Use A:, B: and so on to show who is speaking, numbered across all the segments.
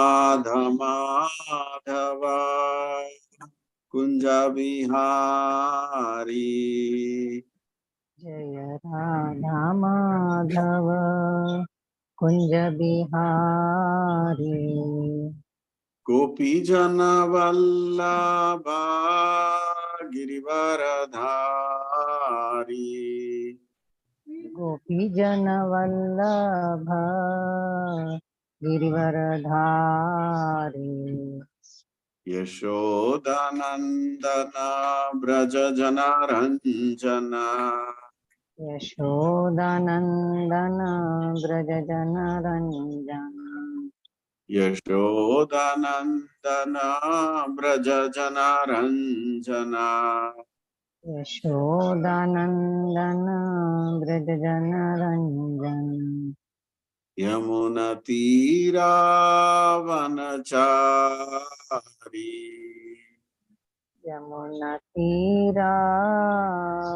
A: राधा माधव कुंज बिहारी।
B: जय राधा माधव कुंज बिहारी।
A: गोपी जन वल्लभा गिरिवरधारी।
B: गोपी जन वल्लभ गिरिवरधारी।
A: यशोदानंदन ब्रज जनरंजन।
B: यशोदानंदन ब्रज जन रंजन।
A: यशोदानंदन ब्रज जनरंजन।
B: यशोदानंदन ब्रज जन रंजन।
A: यमुनतीरावनचारी।
B: यमुना तीरा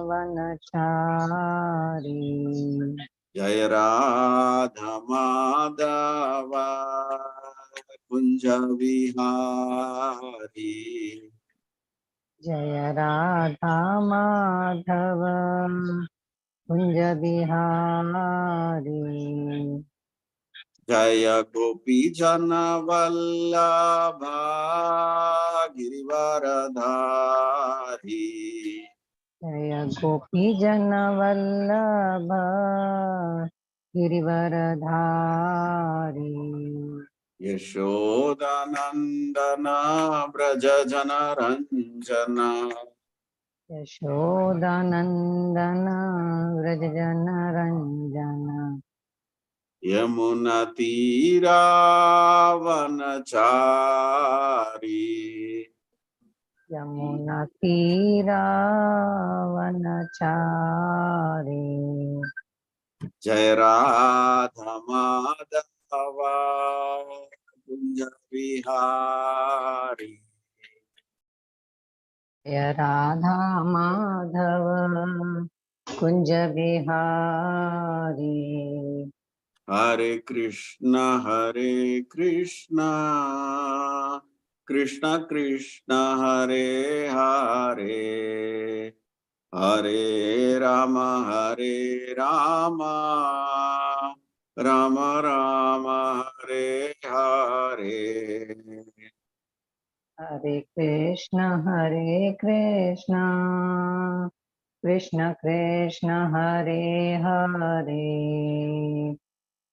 B: वनचारी।
A: जय राधा माधव कुंज विहारी।
B: जय राधा माधव कुंज बिहारी।
A: जय गोपी जन वल्लभा गिरिवरधारी।
B: जय गोपी जन वल्लभ गिरिवरधारी।
A: यशोदानंदन ब्रज जनरंजन।
B: यशोदानंदन व्रज जन रंजन।
A: यमुनतीरावनचारी।
B: यमुना तीरा वनचारी।
A: जय राधा माधव कुंज विहारी।
B: जय राधा माधव कुंज बिहारी।
A: हरे कृष्ण कृष्ण कृष्ण हरे हरे, हरे राम राम राम हरे हरे।
B: हरे कृष्ण कृष्ण कृष्ण हरे हरे,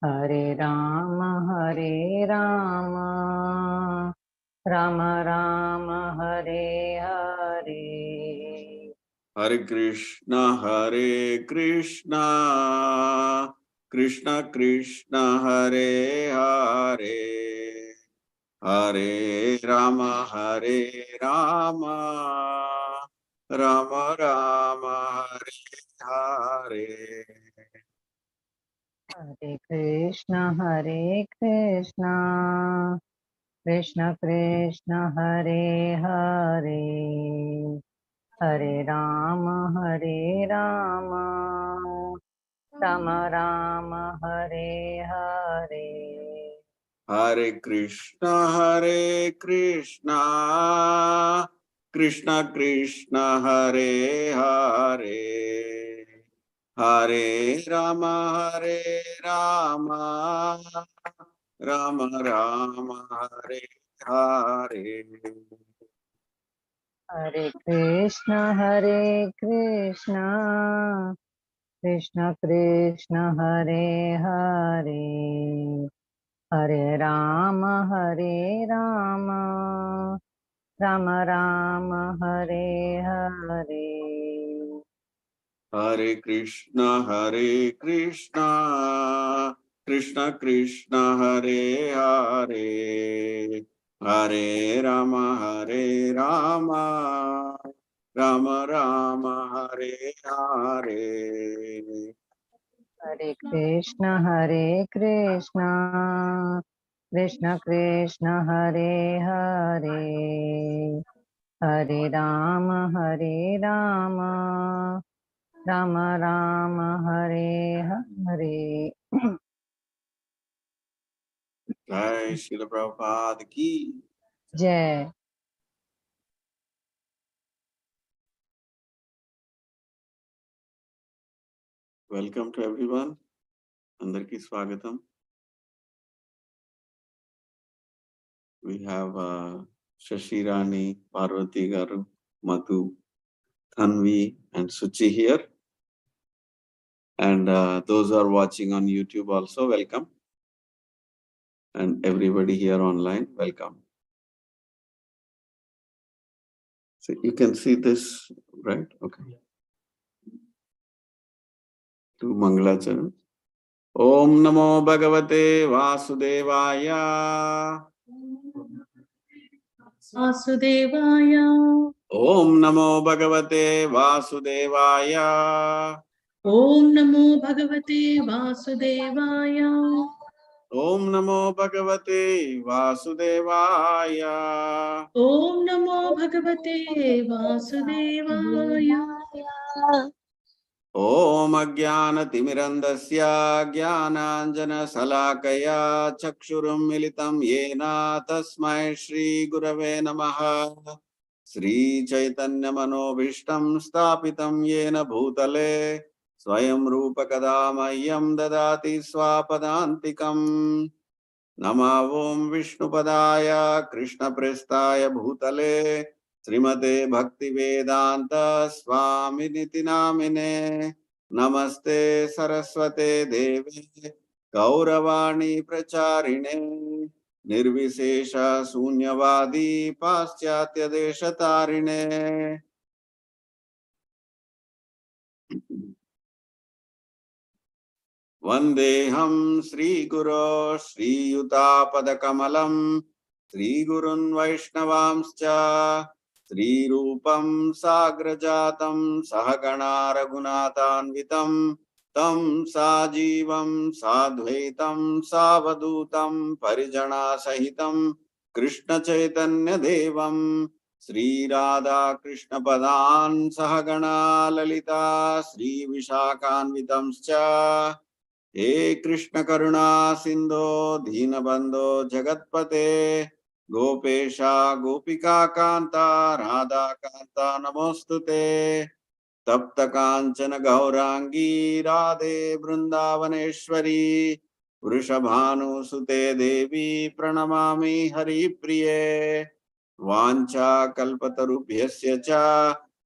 B: हरे राम राम राम हरे हरे।
A: हरे कृष्ण कृष्ण कृष्ण हरे हरे, हरे राम राम राम हरे हरे।
B: हरे कृष्ण कृष्ण कृष्ण हरे हरे, हरे राम राम राम हरे हरे।
A: हरे कृष्ण कृष्ण कृष्ण हरे हरे, हरे राम राम राम हरे हरे।
B: हरे कृष्ण कृष्ण कृष्ण हरे हरे, हरे राम राम राम हरे हरे।
A: हरे कृष्ण कृष्ण कृष्ण हरे हरे, हरे राम राम राम हरे हरे।
B: हरे कृष्ण कृष्ण कृष्ण हरे हरे, हरे Ram Ram Ram Hare Hare.
A: Jai Srila Prabhupada ki.
B: Jai.
A: Welcome to everyone. Andarki Swagatam. We have Shashirani, Parvati Garu, Madhu, Tanvi, and Suchi here. And those who are watching on YouTube also, welcome. And everybody here online, welcome. So you can see this, right? Okay. To Mangalacharan. Om Namo Bhagavate Vasudevaya.
C: Vasudevaya.
A: Om Namo Bhagavate Vasudevaya.
C: Om Namo Bhagavate Vasudevaya.
A: Om Namo Bhagavate Vasudevaya.
C: Om Namo Bhagavate Vasudevaya.
A: Om Ajnana-timirandasya Jnananjana-salakaya Chakshurum militam yena tasmai Shri Gurave Namaha. Shri Chaitanya Manobhishtam Stapitam yena bhutale Swayam Rupa Kadamahyam Dadati Swapadantikam. Namavom Vishnupadaya Krishna Prestaya Bhutale Srimate Bhakti Vedanta Swami Niti Namine Namaste Saraswate Deve Gauravani Pracharine Nirvisesha Sunyavadi Paschatya Deshatarine. Vandeham Sri Guru Sri Yuta Padakamalam Sri Gurun Vaishnavamscha Sri Rupam Sagrajatam Sahagana Raghunatanvitam Tam Sajivam Sadvaitam Savadutam Parijana Sahitam Krishna Chaitanya Devam Sri Radha Krishna Padan Sahagana Lalita Sri Vishakanvitamscha हे कृष्ण करुणा सिंधो दीनबंधो जगत्पते गोपेशा गोपिका कांता राधा कांता नमोस्तुते तप्त कांचन गौरांगी राधे वृंदावनेश्वरी वृषभानुसुते देवी प्रणमामि हरिप्रिये वाञ्छा कल्पतरुभ्यस्य च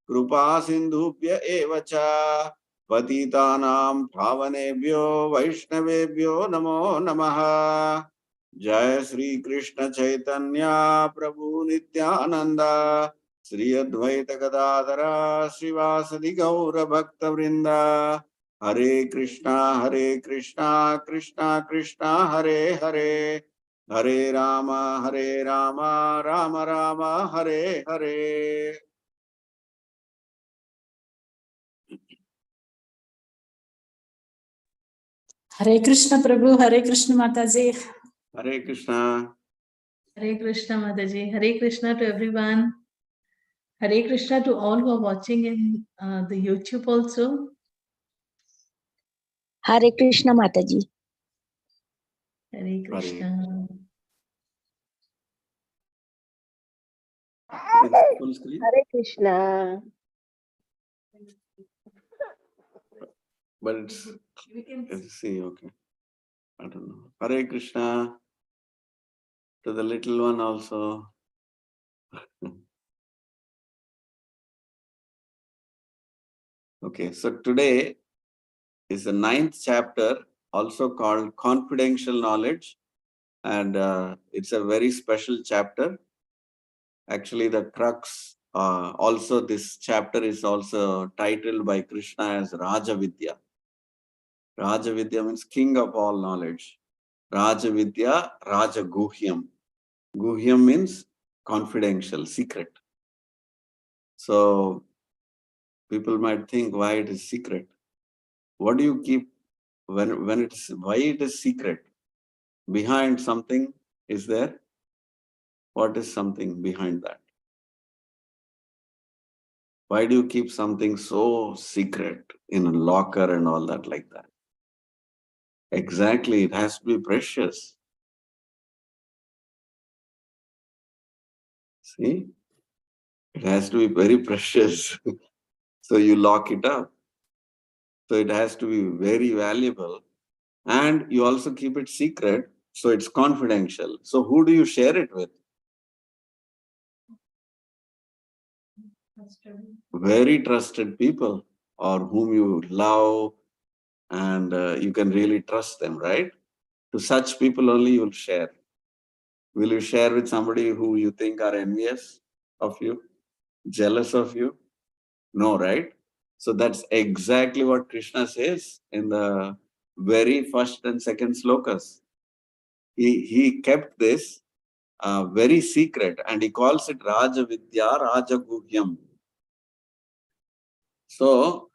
A: कृपा सिन्धुभ्य एव च पतितानां पावनेभ्यो वैष्णवेभ्यो नमो नमः। जय श्री कृष्ण चैतन्य प्रभु नित्यानंद श्री अद्वैत गदाधर श्रीवासदि गौर भक्त वृंद हरे Krishna Krishna Krishna Hare Hare Hare Ram Ram Ram Hare Hare.
C: Hare Krishna Prabhu, Hare Krishna Mataji.
A: Hare Krishna.
C: Hare Krishna Mataji. Hare Krishna to everyone. Hare Krishna to all who are watching in the YouTube also.
D: Hare Krishna Mataji.
C: Hare Krishna.
A: Full screen.
D: Hare Krishna.
A: But let's see, okay. I don't know. Hare Krishna to the little one also. Okay, so today is the 9th chapter, also called Confidential Knowledge. And it's a very special chapter. Actually, the crux, also this chapter is also titled by Krishna as Raja Vidya. Raja Vidya means king of all knowledge. Raja Vidya, Raja Guhyam. Guhyam means confidential, secret. So people might think why it is secret. What do you keep when it's why it is secret? Behind something is there? What is something behind that? Why do you keep something so secret in a locker and all that like that? Exactly, it has to be precious. See, it has to be very precious. So you lock it up. So it has to be very valuable. And you also keep it secret. So it's confidential. So who do you share it with? Very trusted people, or whom you love, and you can really trust them, right? To such people only you will share. Will you share with somebody who you think are envious of you, jealous of you? No, right? So that's exactly what Krishna says in the very first and second slokas. He kept this very secret, and he calls it Raja Vidya, Raja Guhyam. So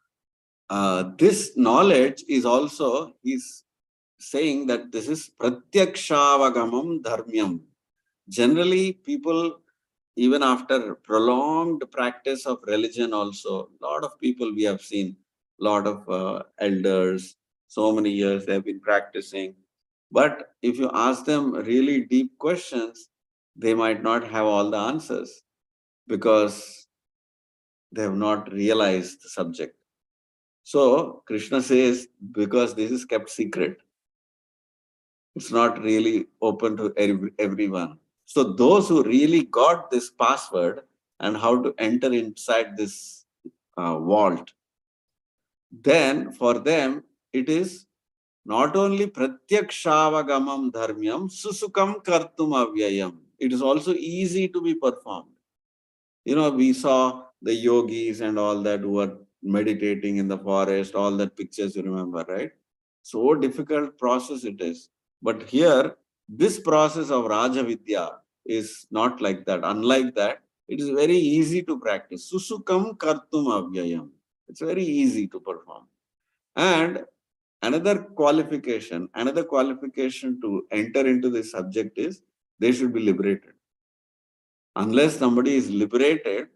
A: this knowledge is also, he's saying that this is Pratyakshaavagamam Dharmyam. Generally, people, even after prolonged practice of religion also, a lot of people we have seen, a lot of elders, so many years they have been practicing. But if you ask them really deep questions, they might not have all the answers because they have not realized the subject. So Krishna says, because this is kept secret, it's not really open to everyone. So those who really got this password and how to enter inside this vault, then for them it is not only pratyakshaavagamam dharmyam susukam kartum avyayam. It is also easy to be performed. You know, we saw the yogis and all that who were meditating in the forest, all that pictures you remember, right? So difficult process it is. But here, this process of Raja Vidya is not like that. Unlike that, it is very easy to practice. Susukam kartum avyayam. It's very easy to perform. And another qualification to enter into this subject is they should be liberated. Unless somebody is liberated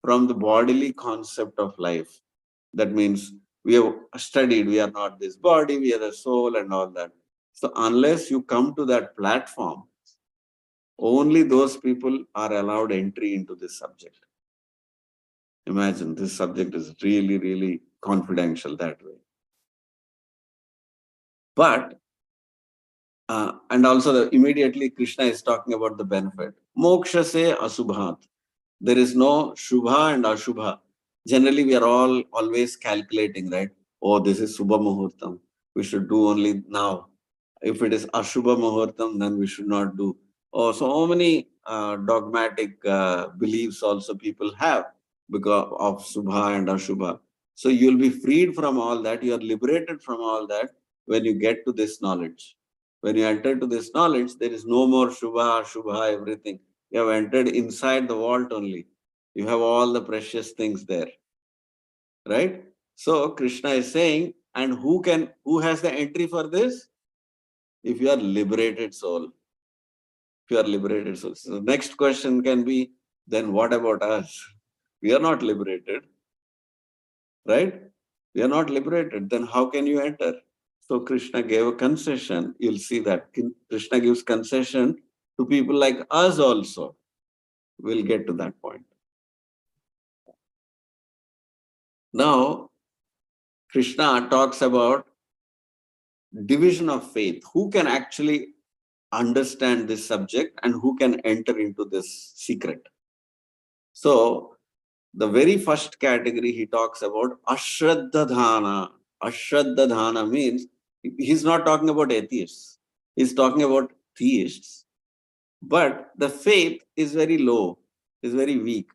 A: from the bodily concept of life, that means we have studied, we are not this body, we are the soul and all that. So unless you come to that platform, only those people are allowed entry into this subject. Imagine this subject is really, really confidential that way. But, and also immediately Krishna is talking about the benefit. Moksha se asubhat. There is no Shubha and Ashubha. Generally, we are all always calculating, right? Oh, this is Subha Muhurtam. We should do only now. If it is Ashubha Muhurtam, then we should not do. Oh, so many dogmatic beliefs also people have because of Subha and Ashubha. So you'll be freed from all that. You are liberated from all that when you get to this knowledge. When you enter to this knowledge, there is no more Shubha, Ashubha, everything. You have entered inside the vault only. You have all the precious things there. Right? So Krishna is saying, and who has the entry for this? If you are liberated soul. If you are liberated soul. So the next question can be, then what about us? We are not liberated. Right? We are not liberated. Then how can you enter? So Krishna gave a concession. You'll see that Krishna gives concession to people like us also. We'll get to that point. Now, Krishna talks about division of faith. Who can actually understand this subject and who can enter into this secret? So, the very first category he talks about Ashraddha Dhana means he's not talking about atheists. He's talking about theists. But the faith is very low, is very weak.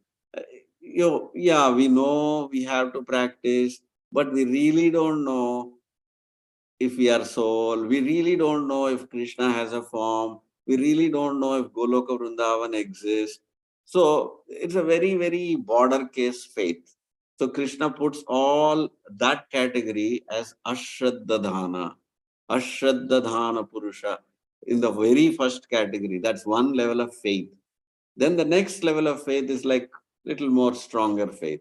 A: Yeah, we know we have to practice, but we really don't know if we are soul. We really don't know if Krishna has a form. We really don't know if Goloka Vrindavan exists. So it's a very, very border case faith. So Krishna puts all that category as Ashraddha Dhana Purusha in the very first category. That's one level of faith. Then the next level of faith is like little more stronger faith.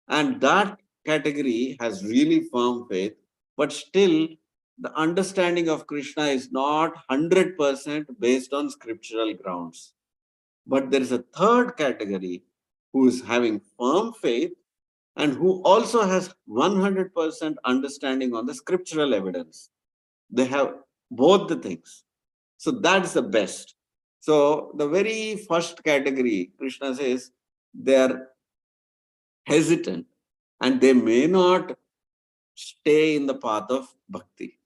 A: And that category has really firm faith, but still the understanding of Krishna is not 100% based on scriptural grounds. But there is a third category who is having firm faith and who also has 100% understanding on the scriptural evidence. They have both the things. So that's the best. So the very first category, Krishna says, they are hesitant and they may not stay in the path of bhakti.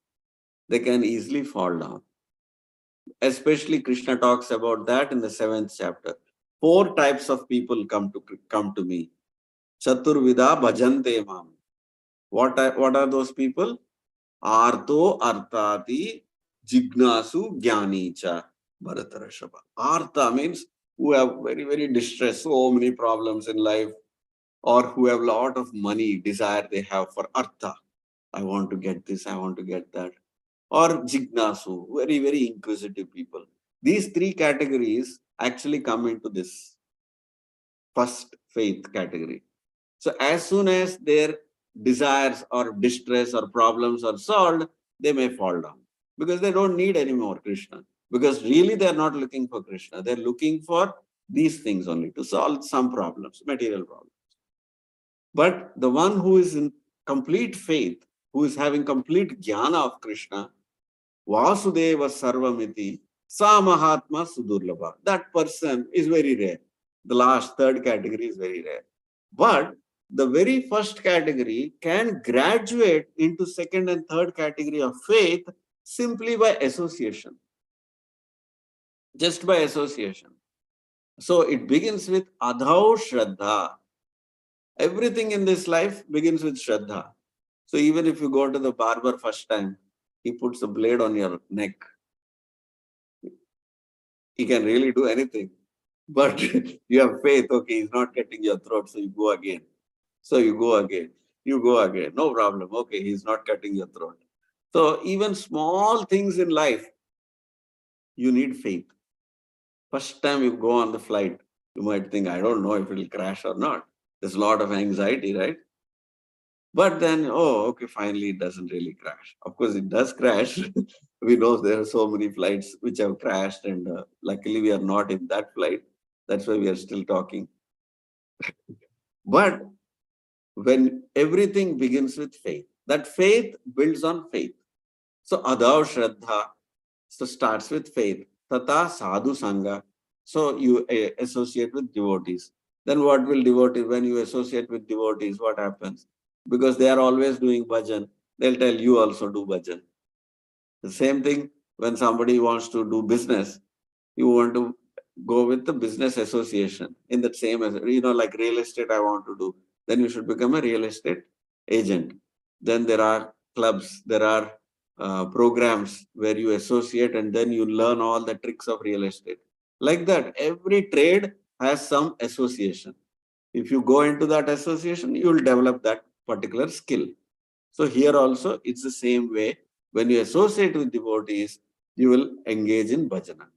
A: They can easily fall down. Especially Krishna talks about that in the 7th chapter. 4 types of people come to me. Chaturvida bhajante mam. What are those people? Arto artati jignasu jnanicha. Bharatarashava. Artha means who have very, very distressed, so many problems in life, or who have a lot of money, desire they have for artha. I want to get this, I want to get that. Or jignasu, very, very inquisitive people. These 3 categories actually come into this first faith category. So as soon as their desires or distress or problems are solved, they may fall down because they don't need any more Krishna. Because really they are not looking for Krishna. They're looking for these things only to solve some problems, material problems. But the one who is in complete faith, who is having complete jnana of Krishna, Vasudeva Sarvamiti, Sa Mahatma Sudurlabha. That person is very rare. The last, third category is very rare. But the very first category can graduate into second and third category of faith simply by association. Just by association. So it begins with Adhau Shraddha. Everything in this life begins with Shraddha. So even if you go to the barber first time, he puts a blade on your neck. He can really do anything. But you have faith, okay, he's not cutting your throat, so you go again. So you go again. You go again. No problem. Okay, he's not cutting your throat. So even small things in life, you need faith. First time you go on the flight, you might think, I don't know if it will crash or not. There's a lot of anxiety, right? But then, oh, okay, finally it doesn't really crash. Of course, it does crash. We know there are so many flights which have crashed, and luckily we are not in that flight. That's why we are still talking. But when everything begins with faith, that faith builds on faith. So Adhav Shraddha so starts with faith. Tata Sadhu Sangha. So you associate with devotees. Then what will devotees, when you associate with devotees, what happens? Because they are always doing bhajan, they'll tell you also do bhajan. The same thing when somebody wants to do business, you want to go with the business association in that same, like real estate I want to do. Then you should become a real estate agent. Then there are clubs, there are programs where you associate and then you learn all the tricks of real estate. Like that, every trade has some association. If you go into that association, you will develop that particular skill. So here also, it's the same way. When you associate with devotees, you will engage in bhajana.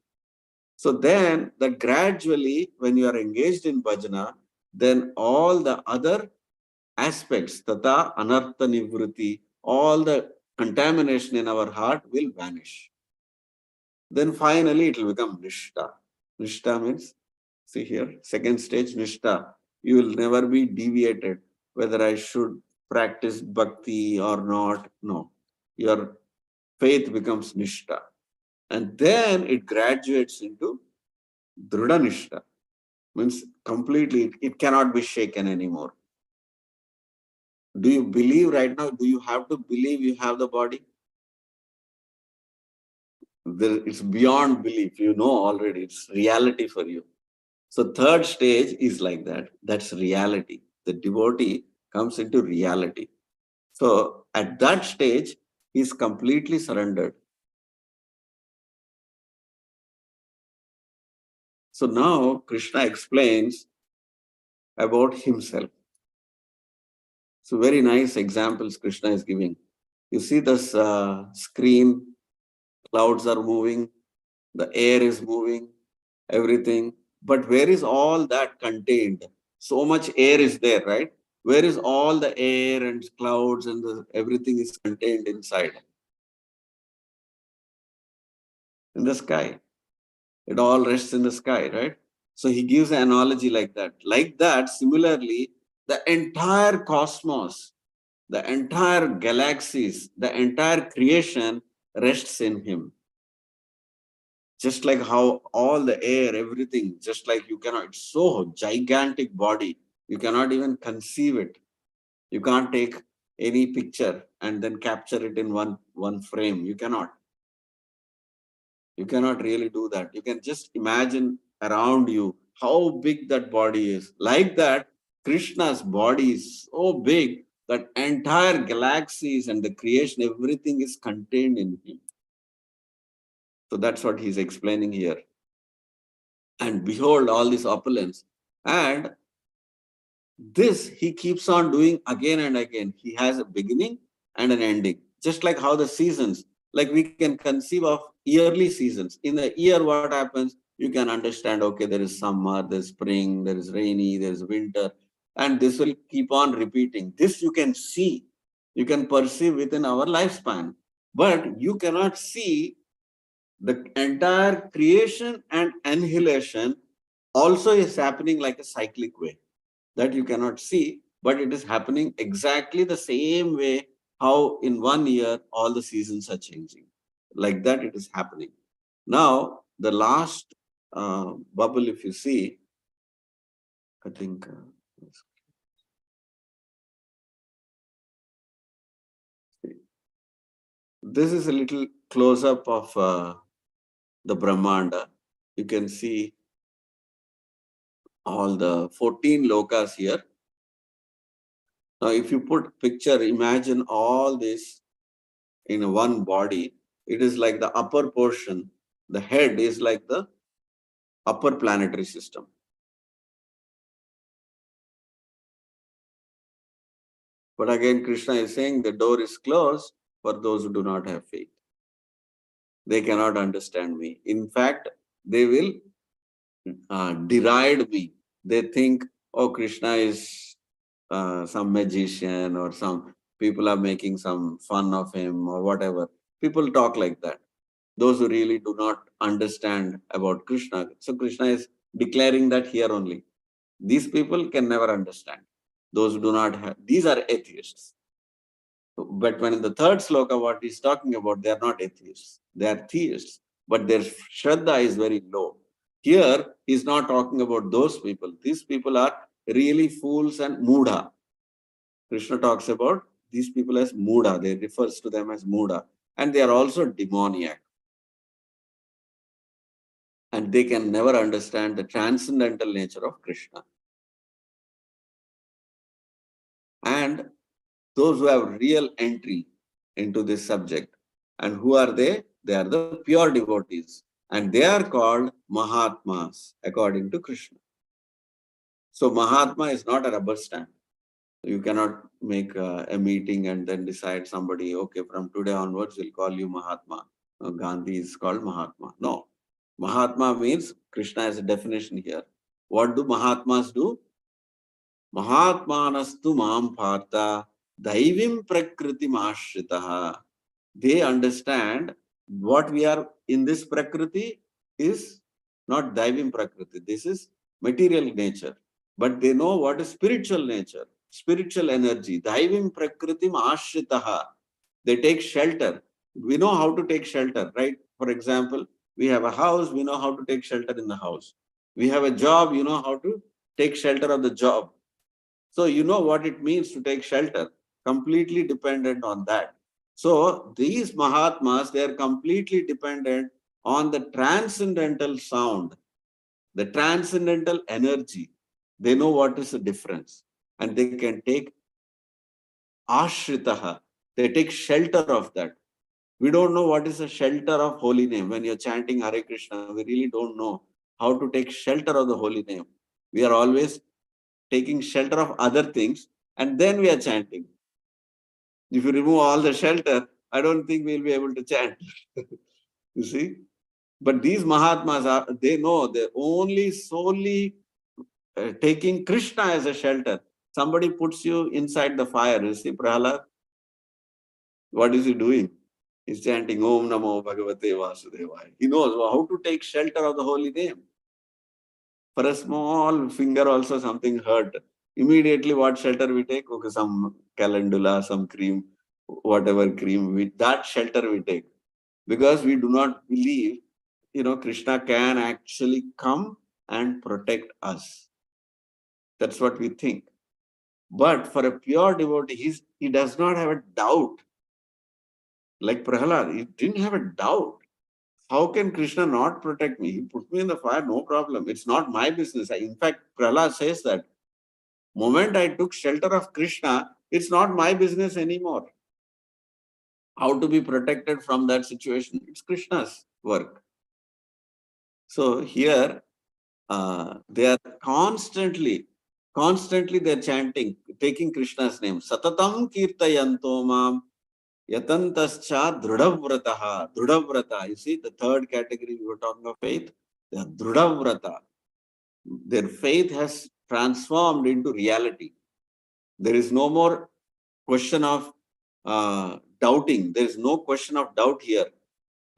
A: So then that gradually, when you are engaged in bhajana, then all the other aspects, tata anartha nivruti, all the contamination in our heart will vanish. Then finally it will become nishta. Nishta means, see here, second stage nishta. You will never be deviated whether I should practice bhakti or not. No. Your faith becomes nishta. And then it graduates into drudha nishta. Means completely, it cannot be shaken anymore. Do you believe right now? Do you have to believe you have the body? It's beyond belief. You know already. It's reality for you. So third stage is like that. That's reality. The devotee comes into reality. So at that stage, he's completely surrendered. So now Krishna explains about himself. So very nice examples Krishna is giving. You see this screen, clouds are moving, the air is moving, everything. But where is all that contained? So much air is there, right? Where is all the air and clouds and everything is contained inside? In the sky. It all rests in the sky, right? So he gives an analogy like that. Like that, similarly, the entire cosmos, the entire galaxies, the entire creation rests in him. Just like how all the air, everything, just like you cannot, it's so gigantic body, you cannot even conceive it. You can't take any picture and then capture it in one frame. You cannot. You cannot really do that. You can just imagine around you how big that body is. Like that, Krishna's body is so big that entire galaxies and the creation, everything is contained in him. So that's what he's explaining here. And behold all this opulence. And this he keeps on doing again and again. He has a beginning and an ending. Just like how the seasons, like we can conceive of yearly seasons. In the year, what happens? You can understand, okay, there is summer, there's spring, there is rainy, there is winter. And this will keep on repeating. This you can see, you can perceive within our lifespan. But you cannot see the entire creation and annihilation also is happening like a cyclic way that you cannot see, but it is happening exactly the same way how in 1 year all the seasons are changing. Like that it is happening. Now, the last bubble, if you see, I think this is a little close up of the Brahmanda. You can see all the 14 lokas here. Now, if you put picture, imagine all this in one body. It is like the upper portion. The head is like the upper planetary system. But again, Krishna is saying the door is closed for those who do not have faith. They cannot understand me. In fact, they will deride me. They think, oh, Krishna is some magician or some people are making some fun of him or whatever. People talk like that. Those who really do not understand about Krishna. So Krishna is declaring that here only. These people can never understand. Those who do not have, these are atheists. But when in the third sloka, what he's talking about, they are not atheists. They are theists. But their Shraddha is very low. Here, he's not talking about those people. These people are really fools and Mudha. Krishna talks about these people as Mudha. They refers to them as Mudha. And they are also demoniac. And they can never understand the transcendental nature of Krishna. And those who have real entry into this subject. And who are they? They are the pure devotees. And they are called Mahatmas, according to Krishna. So Mahatma is not a rubber stamp. You cannot make a meeting and then decide somebody, okay, from today onwards, we'll call you Mahatma. Gandhi is called Mahatma. No. Mahatma means, Krishna has a definition here. What do Mahatmas do? Mahatmanastu mam partha daivim prakritim ashritaha. They understand what we are in this prakriti is not daivim prakriti. This is material nature. But they know what is spiritual nature, spiritual energy. Daivim prakritim ashritaha. They take shelter. We know how to take shelter, right? For example, we have a house, we know how to take shelter in the house. We have a job, you know how to take shelter of the job. So you know what it means to take shelter, completely dependent on that. So these Mahatmas, they are completely dependent on the transcendental sound, the transcendental energy. They know what is the difference and they can take ashritaha. They take shelter of that. We don't know what is the shelter of holy name. When you're chanting Hare Krishna, we really don't know how to take shelter of the holy name. We are always taking shelter of other things and then we are chanting. If you remove all the shelter, I don't think we'll be able to chant. You see? But these Mahatmas, they know they're only solely taking Krishna as a shelter. Somebody puts you inside the fire. You see, Prahlad, what is he doing? He's chanting Om Namo Bhagavate Vasudevaya. He knows how to take shelter of the holy name. For a small finger also something hurt. Immediately what shelter we take? Okay, some calendula, some cream, whatever cream, that shelter we take. Because we do not believe, Krishna can actually come and protect us. That's what we think. But for a pure devotee, he does not have a doubt. Like Prahlad, he didn't have a doubt. How can Krishna not protect me? He put me in the fire, no problem. It's not my business. In fact, Prahlad says that moment I took shelter of Krishna, it's not my business anymore. How to be protected from that situation? It's Krishna's work. So here, they are constantly they're chanting, taking Krishna's name. Satatam kirtayanto mam yatantascha drudavrataha. Drudavrata. You see, the third category we were talking of faith. They are drudavrata. Their faith has transformed into reality. There is no more question of doubting. There is no question of doubt here.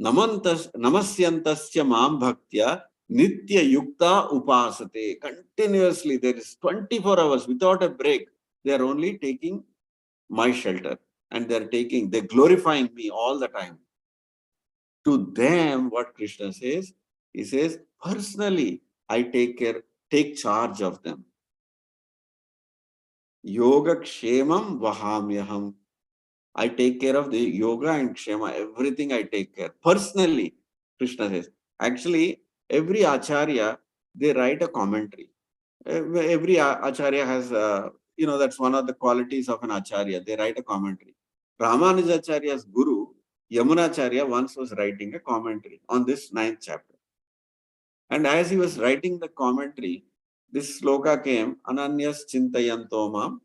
A: Namasyantasya mam bhaktya nitya yukta upasate. Continuously, there is 24 hours without a break. They are only taking my shelter and they're glorifying me all the time. To them, what Krishna says, he says, personally, I take charge of them. Yoga kshemam vahamyaham. I take care of the yoga and kshema, everything I take care. Personally, Krishna says. Actually, every acharya, they write a commentary. Every acharya has, that's one of the qualities of an acharya. They write a commentary. Ramanujacharya's guru, Yamunacharya, once was writing a commentary on this 9th chapter. And as he was writing the commentary, this sloka came, Ananyas Chintayantomam,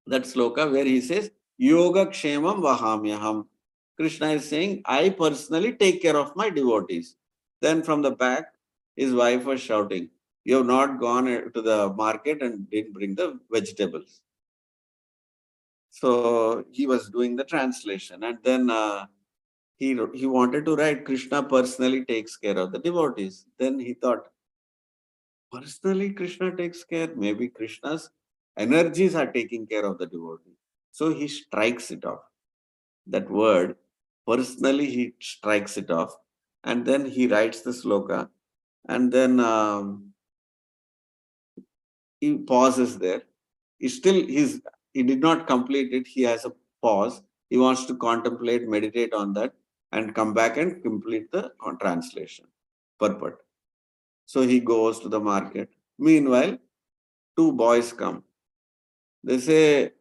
A: that sloka where he says, Yoga Kshemam Vahamyaham. Krishna is saying, I personally take care of my devotees. Then from the back, his wife was shouting, you have not gone to the market and didn't bring the vegetables. So he was doing the translation. And then he wanted to write, Krishna personally takes care of the devotees. Then he thought, personally Krishna takes care. Maybe Krishna's energies are taking care of the devotee. So he strikes it off. That word, personally he strikes it off. And then he writes the sloka. And then he pauses there. He did not complete it. He has a pause. He wants to contemplate, meditate on that and come back and complete the translation purport. So he goes to the market. Meanwhile, 2 boys come. They say,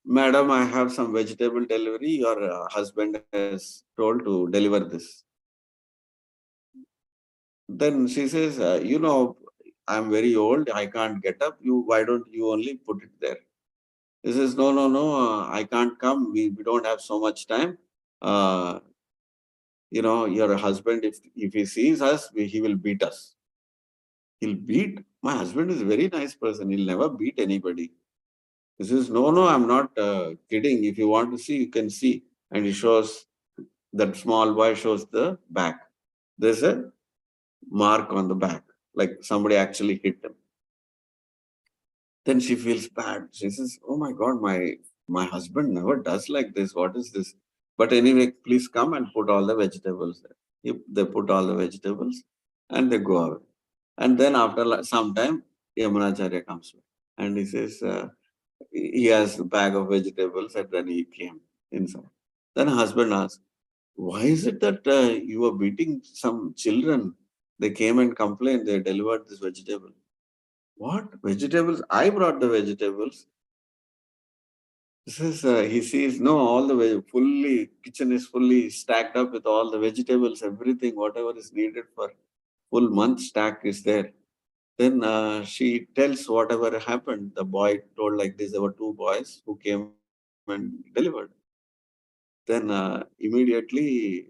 A: Madam, I have some vegetable delivery. Your husband has told to deliver this. Then she says, I'm very old. I can't get up. Why don't you only put it there? He says, no, I can't come. We don't have so much time. Your husband, if he sees us, he will beat us. He'll beat? My husband is a very nice person. He'll never beat anybody. He says, no, I'm not kidding. If you want to see, you can see. And he shows, that small boy shows the back. There's a mark on the back, like somebody actually hit him. Then she feels bad. She says, oh my God, my husband never does like this. What is this? But anyway, please come and put all the vegetables there. They put all the vegetables and they go away. And then after some time, Yamunacharya comes back and he says, he has a bag of vegetables and then he came inside. Then husband asked, why is it that you are beating some children? They came and complained, they delivered this vegetable. What? Vegetables? I brought the vegetables. This is, he sees, no, all the way, kitchen is fully stacked up with all the vegetables, everything, whatever is needed for full month stack is there. Then she tells whatever happened. The boy told like this, there were 2 boys who came and delivered. Then immediately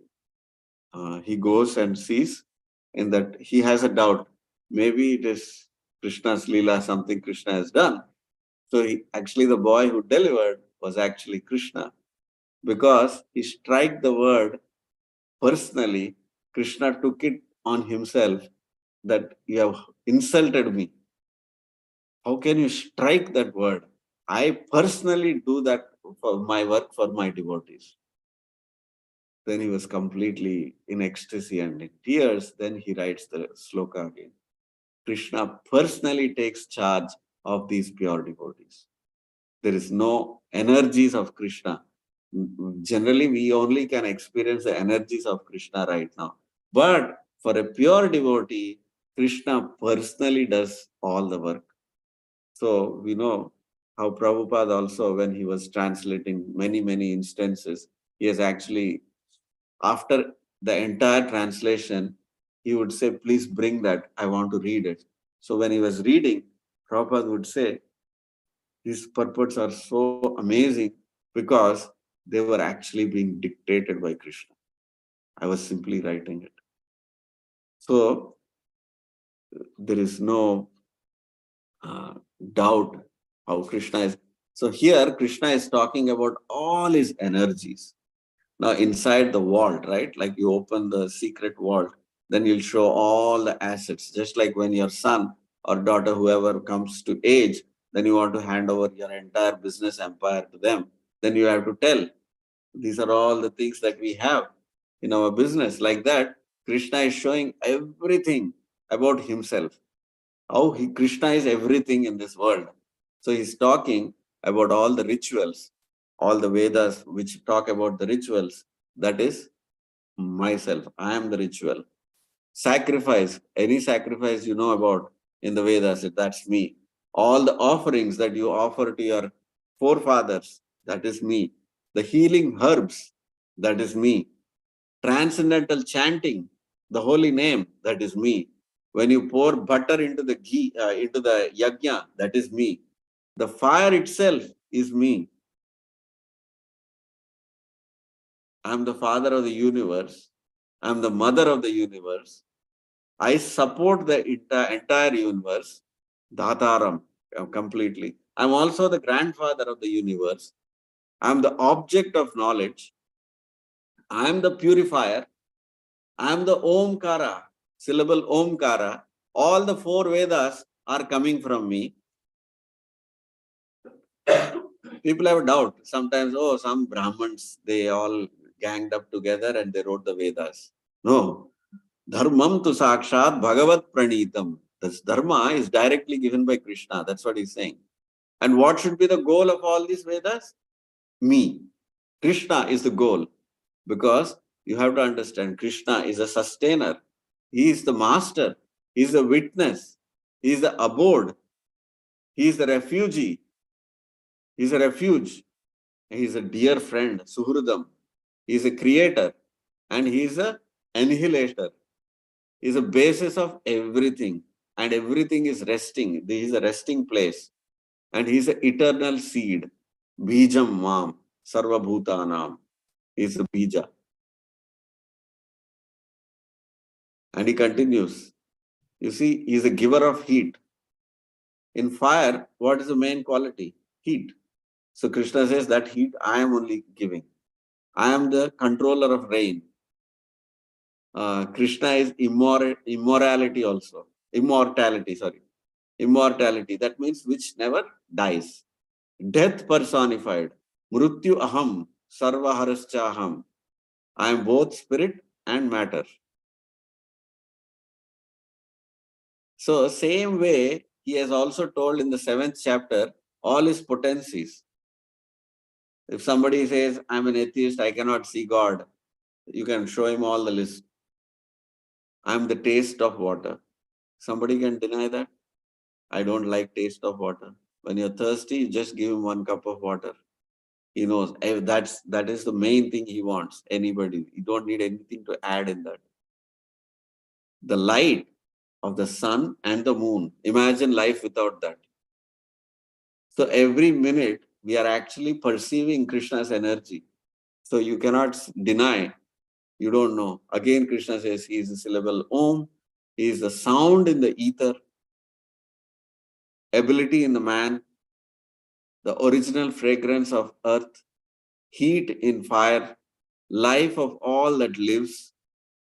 A: he goes and sees in that he has a doubt. Maybe it is Krishna's Leela, something Krishna has done. So actually the boy who delivered was actually Krishna. Because he struck the word personally, Krishna took it on himself that you have insulted me. How can you strike that word? I personally do that for my work for my devotees. Then he was completely in ecstasy and in tears. Then he writes the sloka again. Krishna personally takes charge of these pure devotees. There is no energies of Krishna. Generally, we only can experience the energies of Krishna right now. But for a pure devotee, Krishna personally does all the work. So we know how Prabhupada also, when he was translating many instances, he has actually, after the entire translation, he would say, please bring that, I want to read it. So when he was reading, Prabhupada would say, these purports are so amazing because they were actually being dictated by Krishna. I was simply writing it. So there is no doubt how Krishna is. So here Krishna is talking about all his energies. Now inside the vault, right? Like you open the secret vault, then you'll show all the assets. Just like when your son or daughter, whoever comes to age, then you want to hand over your entire business empire to them. Then you have to tell, these are all the things that we have in our business. Like that, Krishna is showing everything about himself. How Krishna is everything in this world. So he's talking about all the rituals, all the Vedas which talk about the rituals. That is myself. I am the ritual. Sacrifice, any sacrifice you know about in the Vedas, that's me. All the offerings that you offer to your forefathers, that is me. The healing herbs, that is me. Transcendental chanting, the holy name, that is me. When you pour butter into the ghee, into the yajna, that is me. The fire itself is me. I'm the father of the universe. I'm the mother of the universe. I support the entire universe, Dhataram, completely. I'm also the grandfather of the universe. I'm the object of knowledge. I'm the purifier. I'm the Omkara, syllable Omkara. All the four Vedas are coming from me. People have a doubt. Sometimes, oh, some Brahmins, they all ganged up together and they wrote the Vedas. No. Dharmam tu sakshat bhagavat pranitam. This dharma is directly given by Krishna. That's what he's saying. And what should be the goal of all these Vedas? Me. Krishna is the goal. Because you have to understand, Krishna is a sustainer. He is the master. He is the witness. He is the abode. He is the refugee. He is a refuge. He is a dear friend, Suhridam. He is a creator. And he is a annihilator. He is a basis of everything. And everything is resting. He is a resting place. And he is an eternal seed. Bijam Mam. Sarva Bhutanam. He is the Bija. And he continues. You see, he is a giver of heat. In fire, what is the main quality? Heat. So Krishna says that heat I am only giving. I am the controller of rain. Krishna is immortality also. Immortality. Immortality. That means which never dies. Death personified. Mrutyu aham. Sarva harascha. I am both spirit and matter. So same way, he has also told in the 7th chapter all his potencies. If somebody says, I'm an atheist, I cannot see God, you can show him all the list. I'm the taste of water. Somebody can deny that? I don't like taste of water. When you're thirsty, just give him 1 cup of water. He knows that is the main thing he wants. Anybody. You don't need anything to add in that. The light of the sun and the moon. Imagine life without that. So every minute we are actually perceiving Krishna's energy. So you cannot deny. You don't know. Again, Krishna says he is the syllable Om. He is the sound in the ether, ability in the man, the original fragrance of earth, heat in fire, life of all that lives,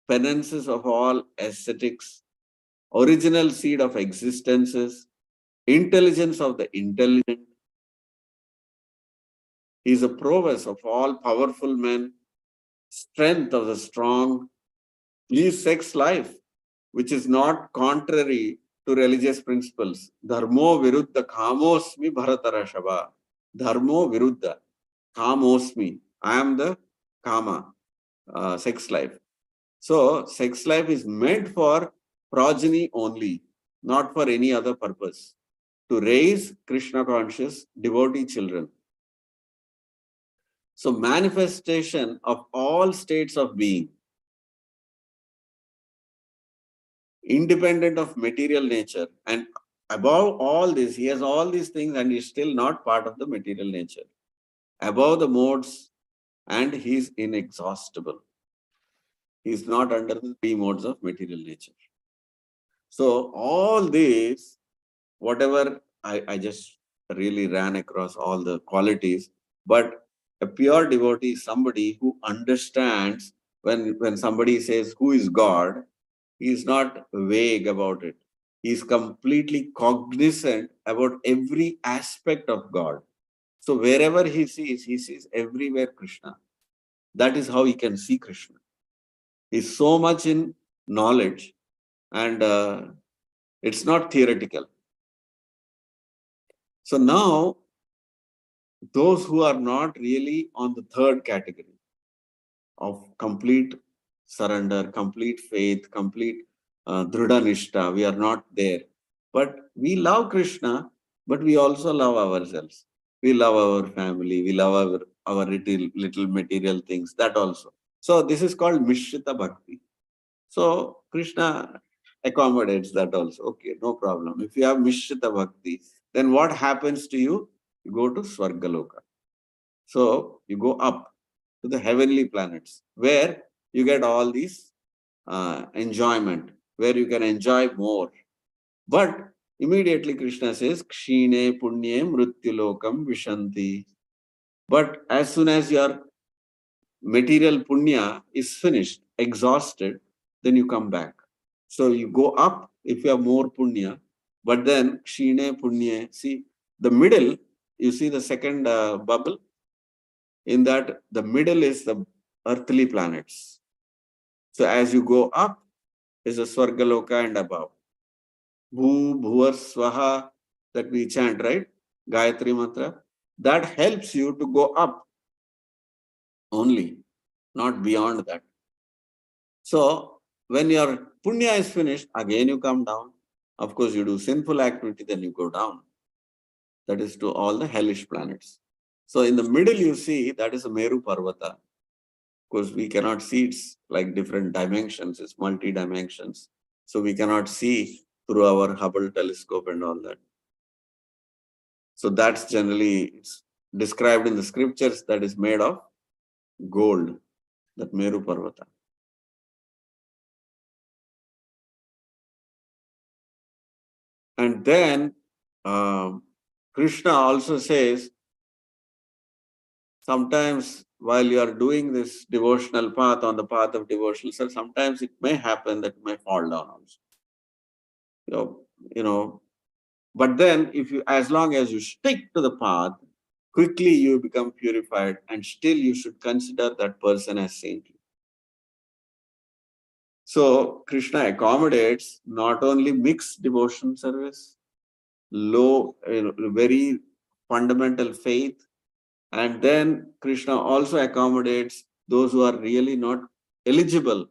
A: penances of all ascetics, original seed of existences, intelligence of the intelligent. He is a prowess of all powerful men, strength of the strong. He is sex life, which is not contrary to religious principles. Dharmo viruddha kamosmi bharatarashava. Dharmo viruddha kamosmi. I am the kama, sex life. So, sex life is meant for progeny only, not for any other purpose. To raise Krishna conscious devotee children. So, manifestation of all states of being, independent of material nature, and above all this, he has all these things and he's still not part of the material nature. Above the modes, and he's inexhaustible. He's not under the three modes of material nature. So all these, whatever I just really ran across all the qualities, but a pure devotee is somebody who understands when somebody says who is God, he is not vague about it. He is completely cognizant about every aspect of God. So wherever he sees everywhere Krishna. That is how he can see Krishna. He is so much in knowledge, and it's not theoretical. So now, those who are not really on the third category of complete surrender, complete faith, complete dhrida nishta, we are not there. But we love Krishna, but we also love ourselves. We love our family, we love our little material things, that also. So this is called Mishrita Bhakti. So Krishna accommodates that also. Okay, no problem. If you have Mishrita Bhakti, then what happens to you? You go to Swargaloka. So you go up to the heavenly planets where you get all these enjoyment, where you can enjoy more. But immediately Krishna says, Kshine Punye Mrutyulokam Vishanti. But as soon as your material punya is finished, exhausted, then you come back. So you go up if you have more punya, but then Kshine Punye, see the middle, you see the second bubble, in that the middle is the earthly planets. So as you go up is the Swargaloka and above. Bhu, Bhuvar, Swaha, that we chant, right? Gayatri mantra. That helps you to go up only, not beyond that. So when your punya is finished, again you come down. Of course, you do sinful activity, then you go down. That is to all the hellish planets. So in the middle, you see that is a Meru Parvata. Of course, we cannot see, it's like different dimensions, it's multi-dimensions. So we cannot see through our Hubble telescope and all that. So that's generally it's described in the scriptures, that is made of gold, that Meru Parvata. And then Krishna also says, sometimes while you are doing this devotional path, on the path of devotional self, sometimes it may happen that you may fall down also. But then if you, as long as you stick to the path, quickly you become purified, and still you should consider that person as saintly. So Krishna accommodates not only mixed devotion service, low, very fundamental faith, and then Krishna also accommodates those who are really not eligible.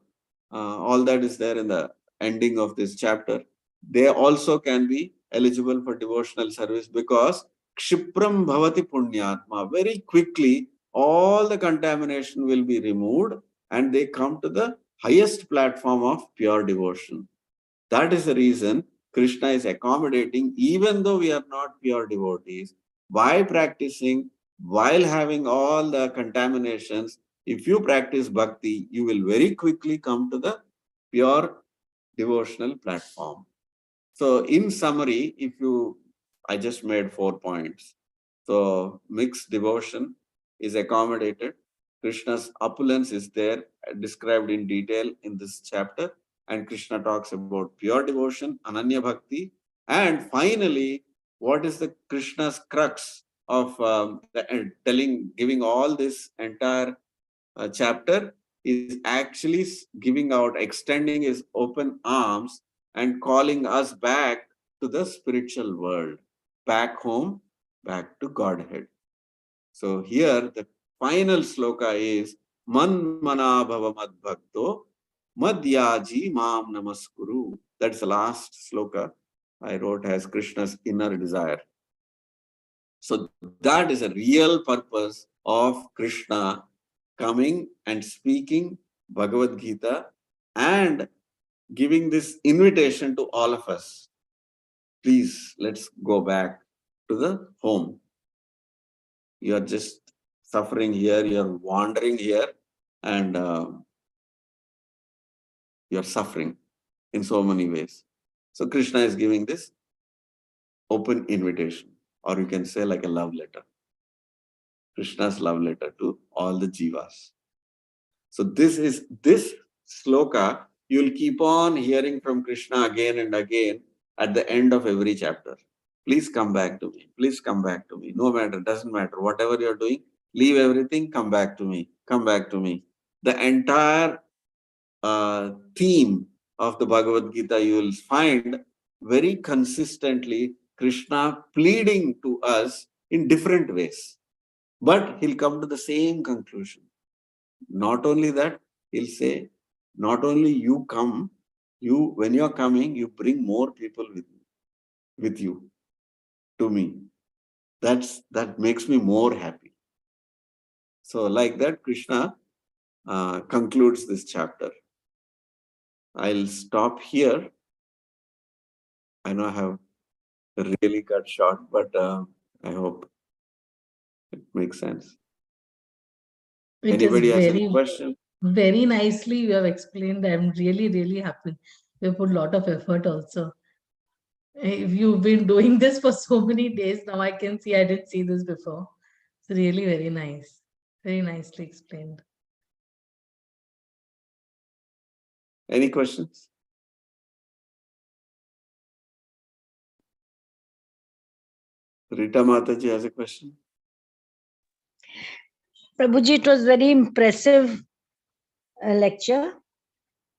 A: All that is there in the ending of this chapter. They also can be eligible for devotional service because Kshipram Bhavati Punyatma. Very quickly, all the contamination will be removed and they come to the highest platform of pure devotion. That is the reason Krishna is accommodating, even though we are not pure devotees, by practicing, while having all the contaminations. If you practice bhakti, you will very quickly come to the pure devotional platform. So in summary, I just made 4 points. So mixed devotion is accommodated. Krishna's opulence is there, described in detail in this chapter. And Krishna talks about pure devotion, Ananya Bhakti. And finally, what is the Krishna's crux of giving all this entire chapter is actually giving out, extending his open arms and calling us back to the spiritual world, back home, back to Godhead. So here the final sloka is Man mana bhava mad bhakto madhyaji mam namaskuru. That's the last sloka I wrote as Krishna's inner desire. So that is a real purpose of Krishna coming and speaking Bhagavad Gita and giving this invitation to all of us. Please, let's go back to the home. You are just suffering here, you are wandering here, and you are suffering in so many ways. So Krishna is giving this open invitation, or you can say like a love letter. Krishna's love letter to all the jivas. So this sloka, you'll keep on hearing from Krishna again and again at the end of every chapter. Please come back to me. Please come back to me. No matter, doesn't matter. Whatever you're doing, leave everything, come back to me. Come back to me. The entire theme of the Bhagavad Gita, you will find very consistently Krishna pleading to us in different ways. But he'll come to the same conclusion. Not only that, he'll say, not only you come, when you're coming, you bring more people with you to me. That makes me more happy. So like that, Krishna concludes this chapter. I'll stop here. I know I have really cut short, but I hope it makes sense. Anybody has any question?
C: Very nicely you have explained. I'm really, really happy. You put a lot of effort also. If you've been doing this for so many days, now I can see I didn't see this before. It's really very nice. Very nicely explained.
A: Any questions? Rita Mataji has a question.
D: Prabhuji, it was very impressive lecture.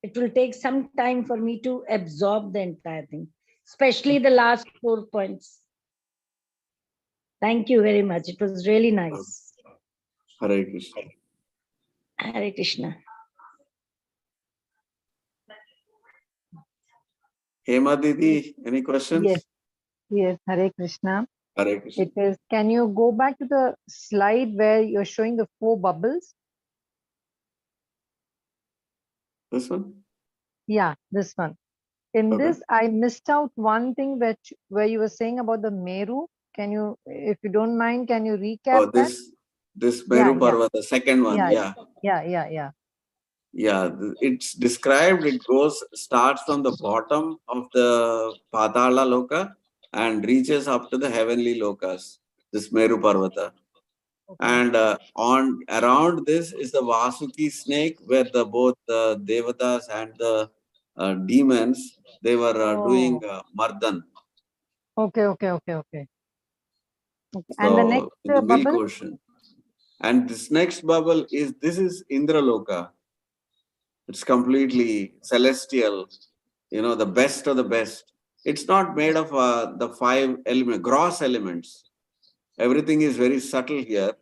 D: It will take some time for me to absorb the entire thing, especially the last 4 points. Thank you very much. It was really nice.
A: Hare Krishna.
D: Hare Krishna.
A: Hema Didi, any questions?
B: Yes. Yes, Hare Krishna.
A: Hare Krishna.
B: It is, can you go back to the slide where you're showing the 4 bubbles?
A: This one?
B: Yeah, this one. In
A: Okay.
B: this, I missed out one thing where you were saying about the Meru. Can you, if you don't mind, can you recap that?
A: This Meru
B: Yeah,
A: Parva, the second one, yeah. Yeah, it's described, it starts from the bottom of the Patala Loka and reaches up to the heavenly lokas, this Meru Parvata.
B: Okay.
A: And around this is the Vasuki snake, where both the Devatas and the demons, they were doing Mardan.
B: Okay.
A: So,
B: and the next
A: in the milk
B: bubble?
A: ocean. And this next bubble this is Indraloka. It's completely celestial, the best of the best. It's not made of the 5 gross elements. Everything is very subtle here.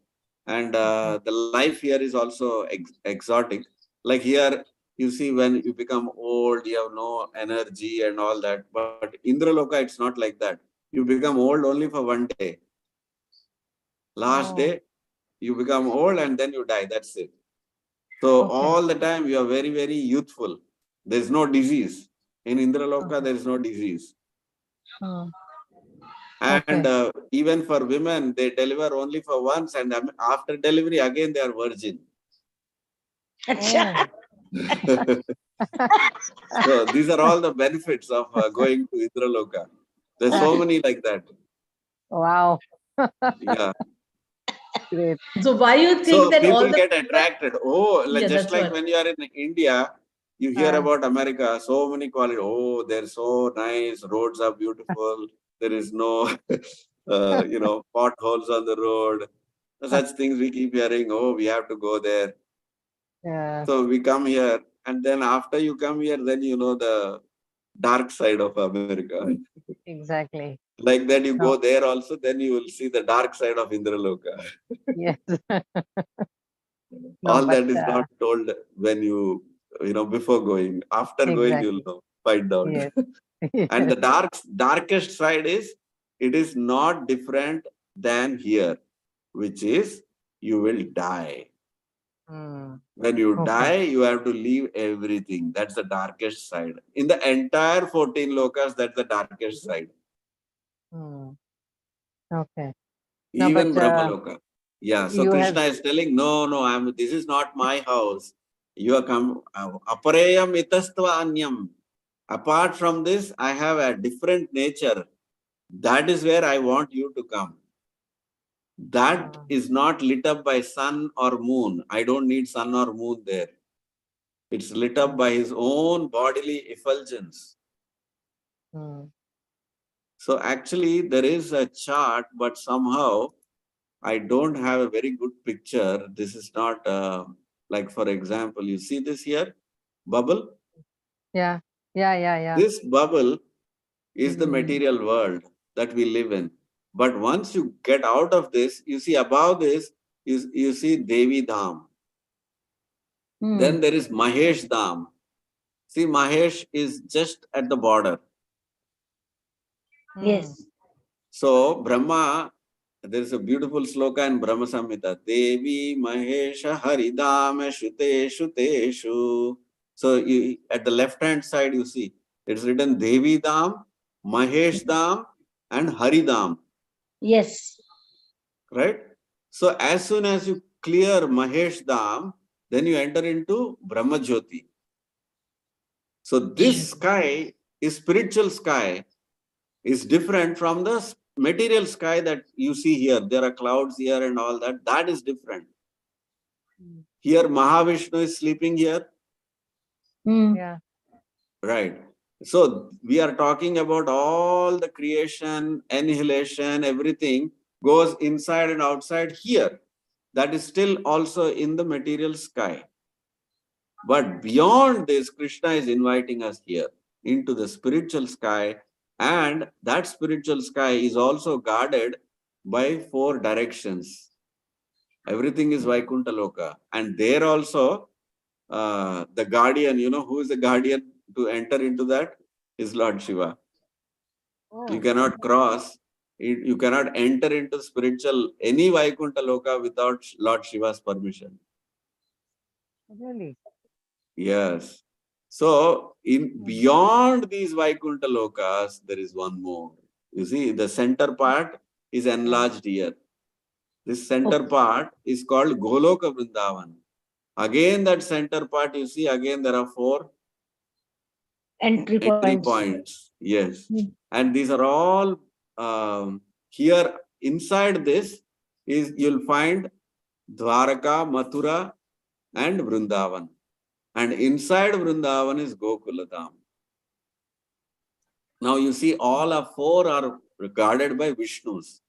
A: And the life here is also exotic. Like here, you see when you become old, you have no energy and all that. But Indraloka, it's not like that. You become old only for one day. Last day, you become old and then you die. That's it. So all the time you are very, very youthful. There's no disease. In Indraloka, there is no disease. And even for women, they deliver only for once, and after delivery, again they are virgin. So these are all the benefits of going to Indraloka. There's so many like that.
B: Wow.
A: Yeah.
B: Great.
C: So why you think that
A: people
C: all the
A: get attracted? Oh,
C: Yeah,
A: just like when you are in India, You hear about America, so many quality. Oh, they're so nice. Roads are beautiful. There is no, potholes on the road. Such things we keep hearing. Oh, we have to go there.
B: Yeah,
A: So we come here, and then after you come here, then you know the dark side of America.
B: exactly.
A: Like that, you
B: No,
A: go there also, then you will see the dark side of Indraloka.
B: yes. No,
A: All
B: but
A: that is not told when before going. After going, you'll
B: exactly.
A: know, find out.
B: Yes.
A: And the darkest side is, it is not different than here, which is you will die.
B: Hmm.
A: When you
B: Okay.
A: die, you have to leave everything. That's the darkest side. In the entire 14 lokas, that's the darkest side.
B: Hmm. Okay. No, but
A: Even Brahmaloka. Yeah. So
B: you have,
A: Krishna is telling, no, this is not my house. You are come apareyam itastva anyam. Apart from this, I have a different nature. That is where I want you to come. That is not lit up by sun or moon. I don't need sun or moon there. It's lit up by his own bodily effulgence. So actually, there is a chart, but somehow I don't have a very good picture. This is not like, for example, you see this here, bubble?
B: yeah, yeah.
A: This bubble is the material world that we live in. But once you get out of this, you see above this, you see Devi Dham. Then there is Mahesh Dham. See, Mahesh is just at the border.
D: Yes.
A: So Brahma, there is a beautiful sloka in Brahma Samhita. Devi Mahesha Haridam Shute Shuteshu. So at the left hand side, you see, it's written Devi Dham, Mahesh Dham, and Haridam.
D: Yes.
A: Right? So as soon as you clear Mahesh Dham, then you enter into Brahma Jyoti. So this sky is spiritual sky, is different from the material sky that you see here. There are clouds here and all that. That is different. Here Mahavishnu is sleeping here.
B: Yeah.
A: Right. So we are talking about all the creation, annihilation, everything goes inside and outside here. That is still also in the material sky. But beyond this, Krishna is inviting us here into the spiritual sky, and that spiritual sky is also guarded by 4 directions. Everything is Vaikuntha Loka. And there also, the guardian, who is the guardian to enter into that? Is Lord Shiva. You cannot cross, you cannot enter into spiritual, any Vaikuntha Loka without Lord Shiva's permission.
B: Really?
A: Yes. So, in beyond these Vaikuntha Lokas, there is one more. You see, the center part is enlarged here. This center part is called Goloka Vrindavan. Again, that center part, you see, again there are 4
D: Entry
A: points. Yes. And these are all here inside this is, you'll find Dwaraka, Mathura, and Vrindavan. And inside Vrindavan is Gokuladham. Now you see all of 4 are regarded by Vishnus.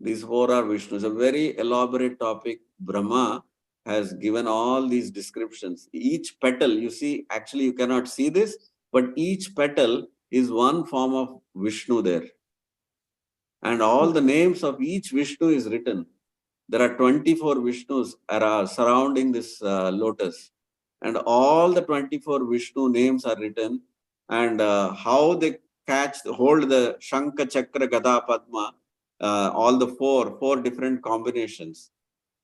A: These 4 are Vishnus. A very elaborate topic. Brahma has given all these descriptions. Each petal, you see, actually you cannot see this, but each petal is one form of Vishnu there. And all the names of each Vishnu is written. There are 24 Vishnus surrounding this lotus. And all the 24 Vishnu names are written. And how they hold the Shankha, Chakra, Gada, Padma, all the four different combinations.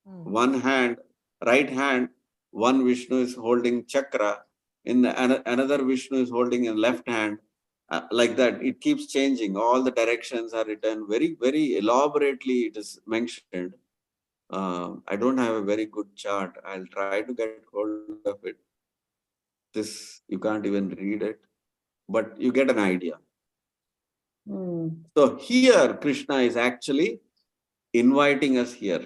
A: One hand, right hand, one Vishnu is holding Chakra, in another Vishnu is holding in left hand. Like that, it keeps changing. All the directions are written very, very elaborately. It is mentioned. I don't have a very good chart. I'll try to get hold of it. This, you can't even read it, but you get an idea. So here, Krishna is actually inviting us here,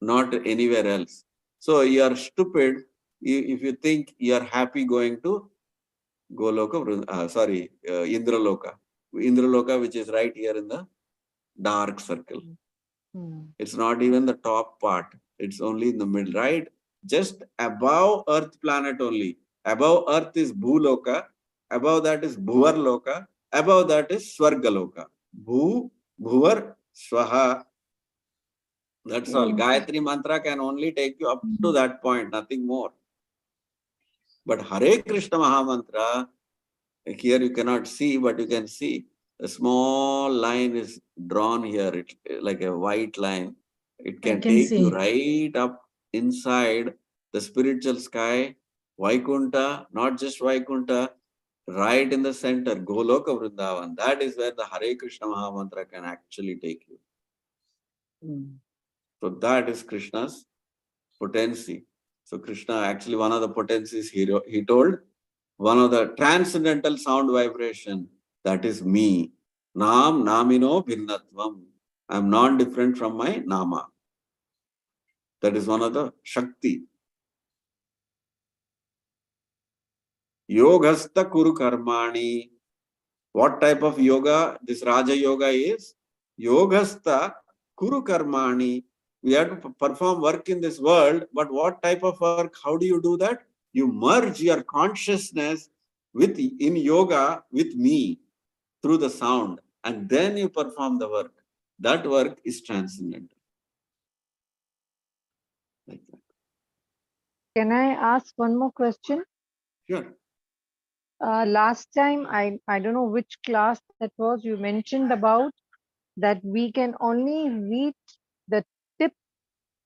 A: not anywhere else. So you are stupid. if you think you are happy going to Goloka, Indraloka. Indraloka, which is right here in the dark circle. It's not even the top part. It's only in the middle, right? Just above Earth planet only. Above Earth is Bhuloka. Above that is Bhuvarloka. Above that is Swargaloka. Bhu, Bhuvar, Swaha. That's all. Gayatri mantra can only take you up to that point, nothing more. But Hare Krishna Mahamantra, here you cannot see, but you can see a small line is drawn here, it's like a white line. It can take you right up inside the spiritual sky, Vaikunta, not just Vaikunta, right in the center, Goloka Vrindavan. That is where the Hare Krishna Mahamantra can actually take you. So that is Krishna's potency. So Krishna, actually one of the potencies he told, one of the transcendental sound vibration, that is me. Nam namino bhinnatvam. I am non-different from my nama. That is one of the Shakti. Yogasta kuru karmani. What type of yoga this Raja Yoga is? Yogasta kuru karmani. We have to perform work in this world, but what type of work? How do you do that? You merge your consciousness in yoga with me through the sound, and then you perform the work. That work is transcendental. Like that.
B: Can I ask one more question?
A: Sure.
B: Last time, I don't know which class that was, you mentioned about that we can only reach the tip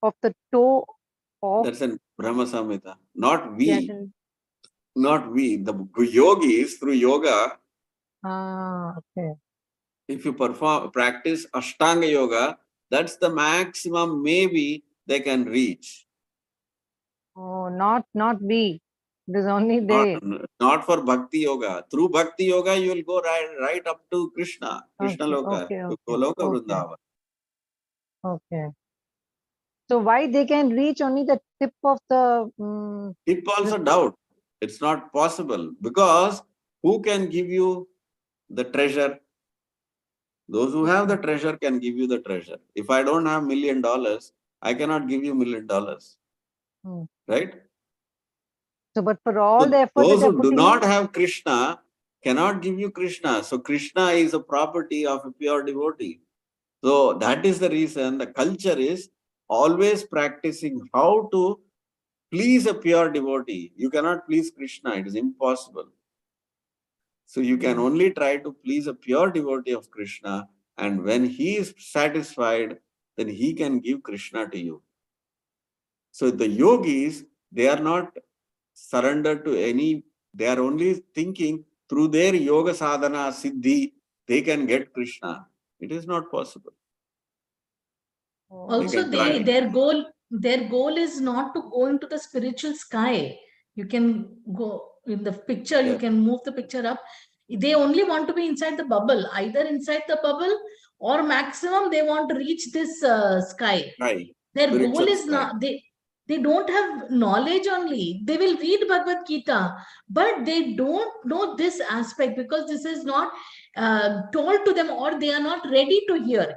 B: of the toe of...
A: That's in Brahma Samhita. Not we. Not we. The yogis through yoga.
B: Okay.
A: If you practice Ashtanga Yoga, that's the maximum maybe they can reach.
B: Oh, not we. It is only they.
A: Not for Bhakti Yoga. Through Bhakti Yoga, you will go right up to Krishna. Krishna Loka. To Goloka Vrindavan.
B: Okay. So why they can reach only the tip of the...
A: Tip also doubt. It's not possible. Because who can give you the treasure? Those who have the treasure can give you the treasure. If I don't have $1 million, I cannot give you $1 million. Right?
B: So, but for all the effort
A: those
B: that
A: who do not have Krishna cannot give you Krishna. So Krishna is a property of a pure devotee. So that is the reason the culture is always practicing how to please a pure devotee. You cannot please Krishna. It is impossible. So you can only try to please a pure devotee of Krishna, and when he is satisfied, then he can give Krishna to you. So the yogis, they are not surrendered to any, they are only thinking through their yoga sadhana, siddhi, they can get Krishna. It is not possible.
C: Also, their goal is not to go into the spiritual sky. You can go in the picture, you can move the picture up. They only want to be inside the bubble, either inside the bubble or maximum they want to reach this sky.
A: Right.
C: Their
A: Spiritual
C: goal is
A: sky.
C: not, they don't have knowledge only. They will read Bhagavad Gita, but they don't know this aspect because this is not told to them, or they are not ready to hear.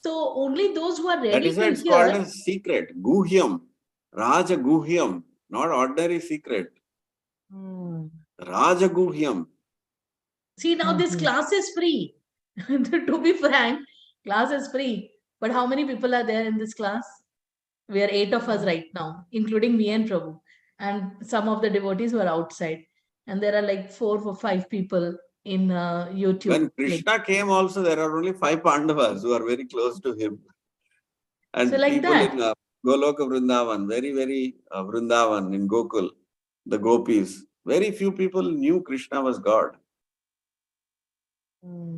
C: So only those who are ready
A: that is why
C: to
A: it's
C: hear.
A: Called a secret, guhyam, Raja Guhyam, not ordinary secret. Raja Guhyam.
C: See, now this class is free. To be frank, class is free. But how many people are there in this class? We are 8 of us right now, including me and Prabhu. And some of the devotees were outside. And there are like 4 or 5 people in YouTube.
A: When Krishna came also, there are only 5 Pandavas who are very close to him. And
C: so like
A: people
C: that.
A: in Goloka Vrindavan, very Vrindavan in Gokul, the gopis, very few people knew Krishna was God.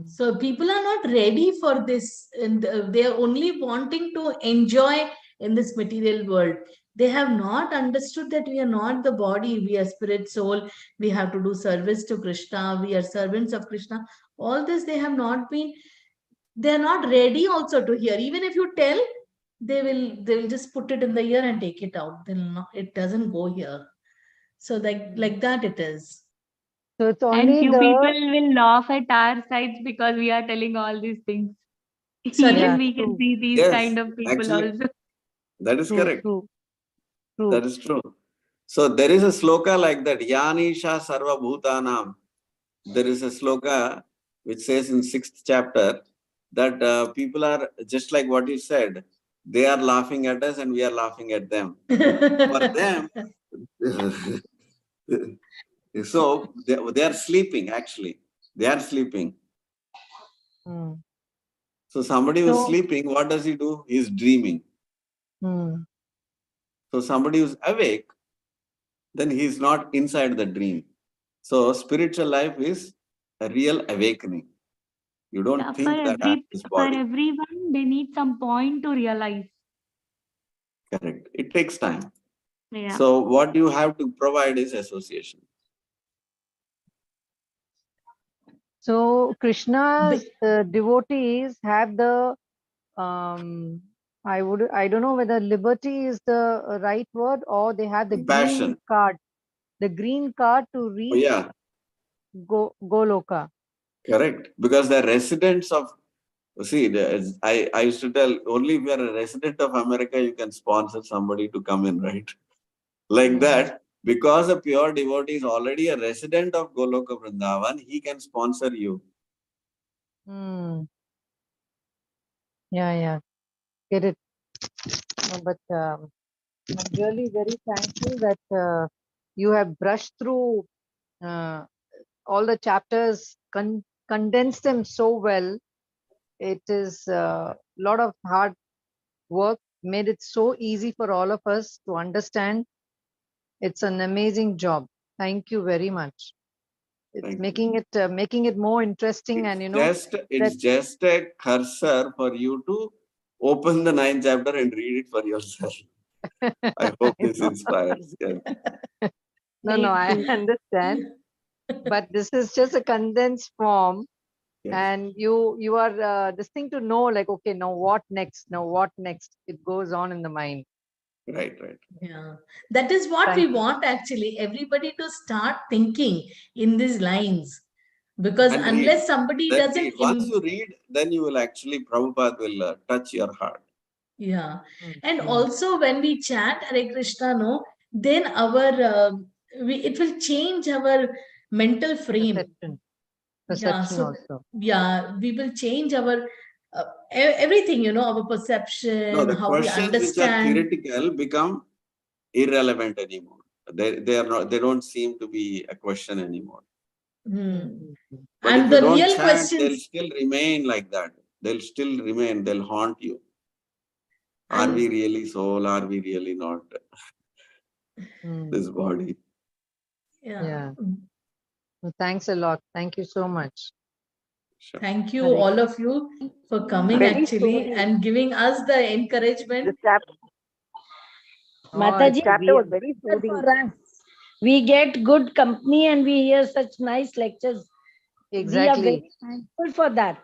C: So people are not ready for this, and they are only wanting to enjoy in this material world. They have not understood that we are not the body, we are spirit, soul. We have to do service to Krishna. We are servants of Krishna. All this they have not been. They are not ready also to hear. Even if you tell, they will just put it in the ear and take it out. They'll not, it doesn't go here. So like that it is.
B: So it's
E: And
B: only
E: few
B: the
E: people will laugh at our sides because we are telling all these things.
C: Sorry?
E: Even
B: yeah,
E: we can
B: true,
E: see these
A: Yes,
E: kind of people
A: actually,
E: also.
A: that is
B: true,
A: correct.
B: true, true.
A: That is true. So there is a sloka like that. Yanisha Sarva Bhutanam. There is a sloka which says in 6th chapter that people are just like what you said. They are laughing at us and we are laughing at them. For them, so they are sleeping actually. They are sleeping.
B: Mm.
A: So somebody who is
B: So,
A: sleeping, what does he do? He is dreaming.
B: mm,
A: So somebody who is awake, then he is not inside the dream. So spiritual life is a real awakening. You
E: Yeah,
A: don't think that I am this
E: for
A: body.
E: everyone, they need some point to realize.
A: Correct. It takes time.
E: Yeah.
A: So what you have to provide is association.
B: so Krishna's
C: Be-
B: devotees have the um, I don't know whether liberty is the right word, or they have the green
A: Compassion.
B: card, to
A: Oh
B: reach
A: yeah,
B: Goloka.
A: correct. Because the residents of, see, I used to tell, only if you are a resident of America, you can sponsor somebody to come in, right? Like that, because a pure devotee is already a resident of Goloka Vrindavan, he can sponsor you.
B: Hmm. Yeah, get it. No, but I'm really very thankful that you have brushed through uh, all the chapters, condensed them so well. It is a lot of hard work, made it so easy for all of us to understand. It's an amazing job. Thank you very much. It's
A: Thank you.
B: making it more interesting, and
A: It's
B: that
A: just a cursor for you to open the 9th chapter and read it for yourself. I hope
B: I
A: this
B: know.
A: inspires. Yes.
B: No,
C: Me
B: I
C: too.
B: understand, but this is just a condensed form,
A: Yes.
B: and you are this thing to know, like, okay, now what next? Now what next? It goes on in the mind.
A: Right, right.
C: Yeah, that is what we
B: Thank you.
C: want actually. Everybody to start thinking in these lines, because
A: And read.
C: unless somebody
A: Then
C: doesn't,
A: read. Once you read, then you will actually, Prabhupada will touch your heart.
C: yeah,
B: Mm,
C: and
B: mm.
C: also when we chant Hare Krishna, no, then it will change our mental frame.
B: Perception,
C: Yeah,
B: perception
C: so
B: also.
C: yeah, we will change our everything, our
A: No,
C: perception,
A: the
C: how we
A: questions which are
C: understand.
A: theoretical become irrelevant anymore. They are not. They don't seem to be a question anymore.
C: Hmm.
B: Mm, mm,
A: But if
C: And
A: you
C: the
A: don't
C: real
A: chant, they'll
C: questions,
A: still remain like that. They'll still remain. They'll haunt you. Are we
C: and
A: really soul? Are we really not
B: mm.
A: this body?
C: yeah.
B: Yeah. Well, thanks a lot. Thank you so much.
A: Sure.
C: Thank you,
B: Hare
C: all of you, for coming
F: Very
C: actually
F: soothing.
C: and giving us the
F: This
C: encouragement.
B: Oh,
F: this
D: Mataji,
B: it's
F: chapter
D: we,
F: was very soothing.
D: for us. We get good company and we hear such nice lectures. We are
B: exactly.
D: very thankful for that.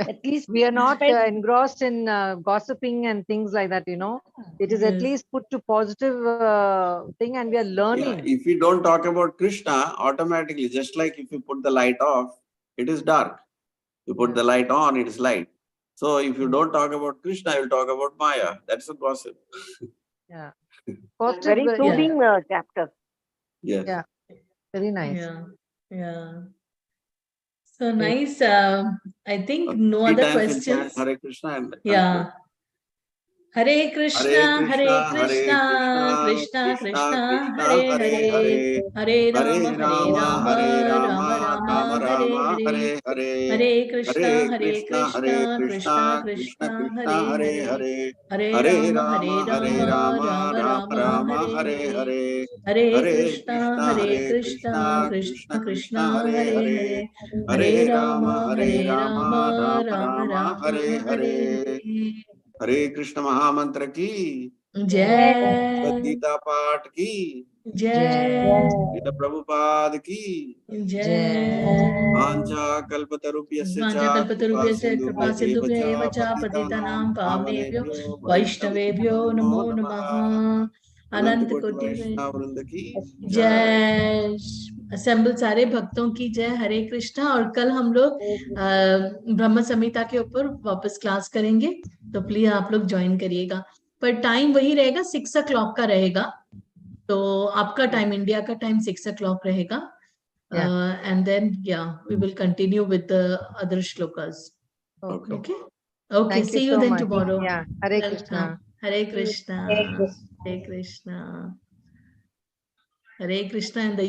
D: At least
B: We are not
D: spend.
B: engrossed in gossiping and things like that. It is at
C: Yes.
B: least put to positive thing, and we are
A: Yeah,
B: learning.
A: if we don't talk about Krishna, automatically, just like if you put the light off, it is dark. You put the light on, it is light. So if you don't talk about Krishna, you will talk about Maya. That's a gossip.
B: Yeah. Positive.
F: Very
C: Yeah.
F: soothing chapter.
A: Yes.
B: Yeah. Very nice.
C: Yeah. Yeah. So
B: Great.
C: nice. I think
A: Okay.
C: no
A: 3
C: other
A: times we'll chant
C: questions.
A: Hare Krishna and conclude.
C: Yeah. Hare Krishna,
A: Hare
C: Hare
A: Krishna, Hare
C: Krishna,
A: Krishna,
C: Krishna
A: Krishna
C: Krishna,
A: Krishna,
C: Hare
A: Hare
C: Hare,
A: Hare,
C: Hare
A: Hare Rama,
C: Rama,
A: Hare
C: Rama
A: Rama, Rama
C: Rama, Hare
A: Rama,
C: Hare,
A: Hare Hare,
C: Hare Krishna,
A: Hare
C: Hare
A: Krishna, Hare
C: Krishna, Krishna
A: Krishna, Krishna
C: Krishna,
A: Krishna,
C: Hare
A: Hare
C: Hare,
A: Hare,
C: Hare
A: Hare
C: Rama, Hare
A: Rama, Hare
C: Rama,
A: Rama,
C: Rama
A: Rama
C: Rama,
A: Rama,
C: Hare
A: Hare
C: Hare,
A: Hare,
C: Hare
A: Hare
C: Krishna,
A: Krishna,
C: Hare
A: Hare
C: Krishna,
A: Krishna,
C: Krishna
A: Krishna Krishna,
C: Krishna,
A: Hare
C: Hare
A: Hare,
C: Hare,
A: Hare
C: Hare
A: Rama,
C: Rama,
A: Hare
C: Hare
A: Rama,
C: Rama,
A: Rama
C: Rama
A: Rama, Hare
C: Rama, Hare
A: Hare.
C: Hare.
A: हरे कृष्ण महामंत्र की, भगवद
C: जय
A: गीता पाठ की,
C: जय
A: श्रील प्रभुपाद की,
C: जय
A: वाञ्छा कल्पतरुभ्यश्च च कृपा
C: वाञ्छाकल्पतरुभ्यश्च कृपा
A: सिन्धुभ्यैव च
C: सिन्धुभ्यैव च
A: पतितानां
C: पतितानां पावनेभ्यो
A: पावनेभ्यो
C: वैष्णवेभ्यो
A: वैष्णवेभ्यो
C: नमो
A: नमो
C: नमः।
A: नमः।
C: अनंत
A: कोटि
C: कोटि
A: वैष्णव वृंद की जय।
C: जय। असेंबल सारे भक्तों की जय। हरे कृष्णा। और कल हम लोग ब्रह्म संहिता के ऊपर वापस क्लास करेंगे, तो प्लीज आप लोग ज्वाइन करिएगा। पर टाइम वही रहेगा, 6 o'clock का रहेगा। तो आपका टाइम, इंडिया का टाइम 6 o'clock रहेगा। And then we will continue with the other shlokas.
A: Okay.
C: Okay. Okay.
B: Thank
C: See
B: you
C: you
B: so
C: then
B: much.
C: tomorrow.
B: Yeah. Hare
C: Welcome.
B: Krishna.
C: Hare Krishna.
D: Hare Krishna.
C: Hare Krishna. Hare Krishna. And the